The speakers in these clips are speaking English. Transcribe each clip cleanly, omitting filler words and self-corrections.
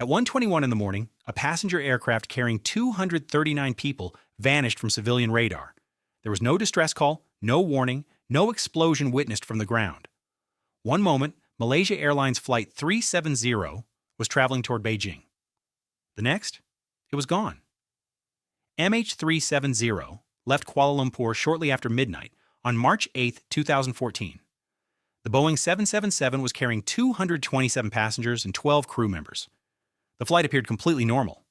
At 1:21 in the morning, a passenger aircraft carrying 239 people vanished from civilian radar. There was no distress call, no warning, no explosion witnessed from the ground. One moment, Malaysia Airlines Flight 370 was traveling toward Beijing. The next, it was gone. MH370 left Kuala Lumpur shortly after midnight on March 8, 2014. The Boeing 777 was carrying 227 passengers and 12 crew members. The flight appeared completely normal.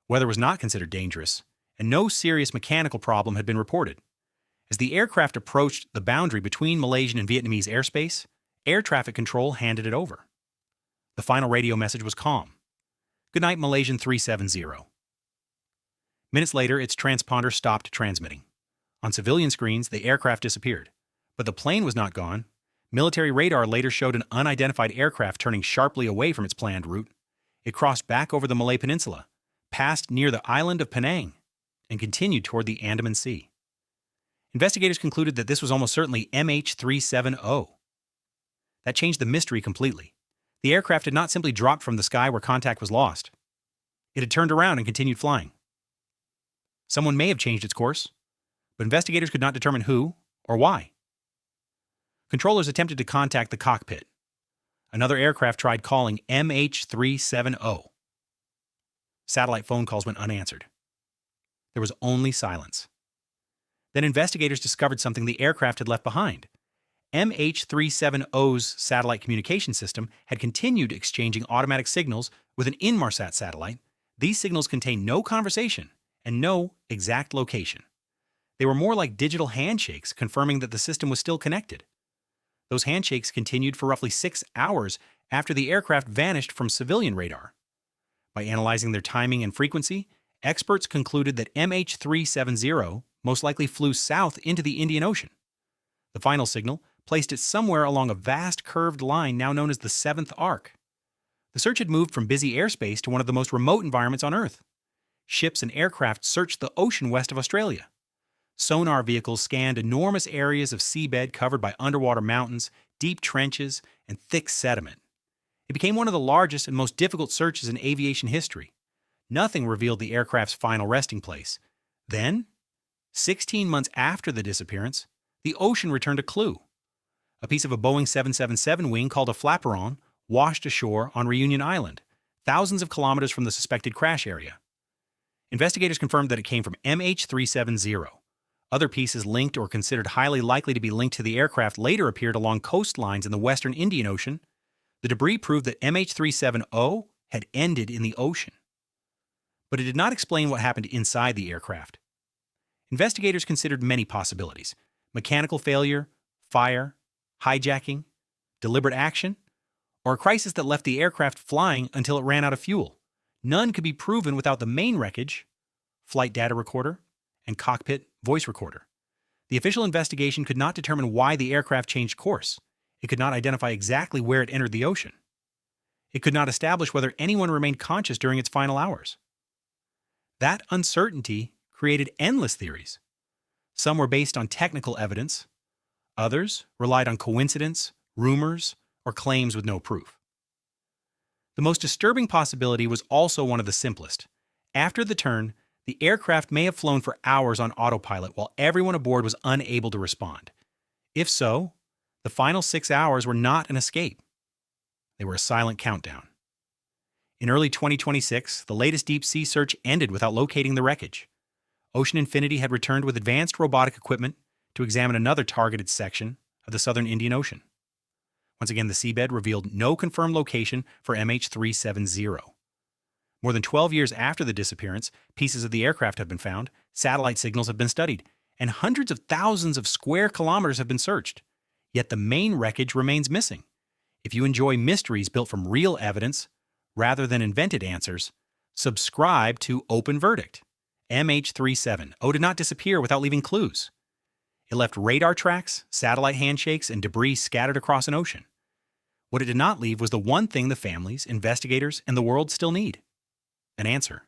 Weather was not considered dangerous, and no serious mechanical problem had been reported. As the aircraft approached the boundary between Malaysian and Vietnamese airspace, air traffic control handed it over. The final radio message was calm. "Good night, Malaysian 370. Minutes later, its transponder stopped transmitting. On civilian screens, the aircraft disappeared. But the plane was not gone. Military radar later showed an unidentified aircraft turning sharply away from its planned route. It crossed back over the Malay Peninsula, passed near the island of Penang, and continued toward the Andaman Sea. Investigators concluded that this was almost certainly MH370. That changed the mystery completely. The aircraft had not simply dropped from the sky where contact was lost. It had turned around and continued flying. Someone may have changed its course, but investigators could not determine who or why. Controllers attempted to contact the cockpit. Another aircraft tried calling MH370. Satellite phone calls went unanswered. There was only silence. Then investigators discovered something the aircraft had left behind. MH370's satellite communication system had continued exchanging automatic signals with an Inmarsat satellite. These signals contained no conversation and no exact location. They were more like digital handshakes, confirming that the system was still connected. Those handshakes continued for roughly 6 hours after the aircraft vanished from civilian radar. By analyzing their timing and frequency, experts concluded that MH370 most likely flew south into the Indian Ocean. The final signal placed it somewhere along a vast curved line now known as the Seventh Arc. The search had moved from busy airspace to one of the most remote environments on Earth. Ships and aircraft searched the ocean west of Australia. Sonar vehicles scanned enormous areas of seabed covered by underwater mountains, deep trenches, and thick sediment. It became one of the largest and most difficult searches in aviation history. Nothing revealed the aircraft's final resting place. Then, 16 months after the disappearance, the ocean returned a clue. A piece of a Boeing 777 wing called a flaperon washed ashore on Reunion Island, thousands of kilometers from the suspected crash area. Investigators confirmed that it came from MH370. Other pieces linked or considered highly likely to be linked to the aircraft later appeared along coastlines in the western Indian Ocean. The debris proved that MH370 had ended in the ocean. But it did not explain what happened inside the aircraft. Investigators considered many possibilities: mechanical failure, fire, hijacking, deliberate action, or a crisis that left the aircraft flying until it ran out of fuel. None could be proven without the main wreckage, flight data recorder, and cockpit voice recorder. The official investigation could not determine why the aircraft changed course. It could not identify exactly where it entered the ocean. It could not establish whether anyone remained conscious during its final hours. That uncertainty created endless theories. Some were based on technical evidence. Others relied on coincidence, rumors, or claims with no proof. The most disturbing possibility was also one of the simplest. After the turn, the aircraft may have flown for hours on autopilot while everyone aboard was unable to respond. If so, the final 6 hours were not an escape. They were a silent countdown. In early 2026, the latest deep-sea search ended without locating the wreckage. Ocean Infinity had returned with advanced robotic equipment to examine another targeted section of the southern Indian Ocean. Once again, the seabed revealed no confirmed location for MH370. More than 12 years after the disappearance, pieces of the aircraft have been found, satellite signals have been studied, and hundreds of thousands of square kilometers have been searched. Yet the main wreckage remains missing. If you enjoy mysteries built from real evidence rather than invented answers, subscribe to OpenVerdict. MH370 did not disappear without leaving clues. It left radar tracks, satellite handshakes, and debris scattered across an ocean. What it did not leave was the one thing the families, investigators, and the world still need: an answer.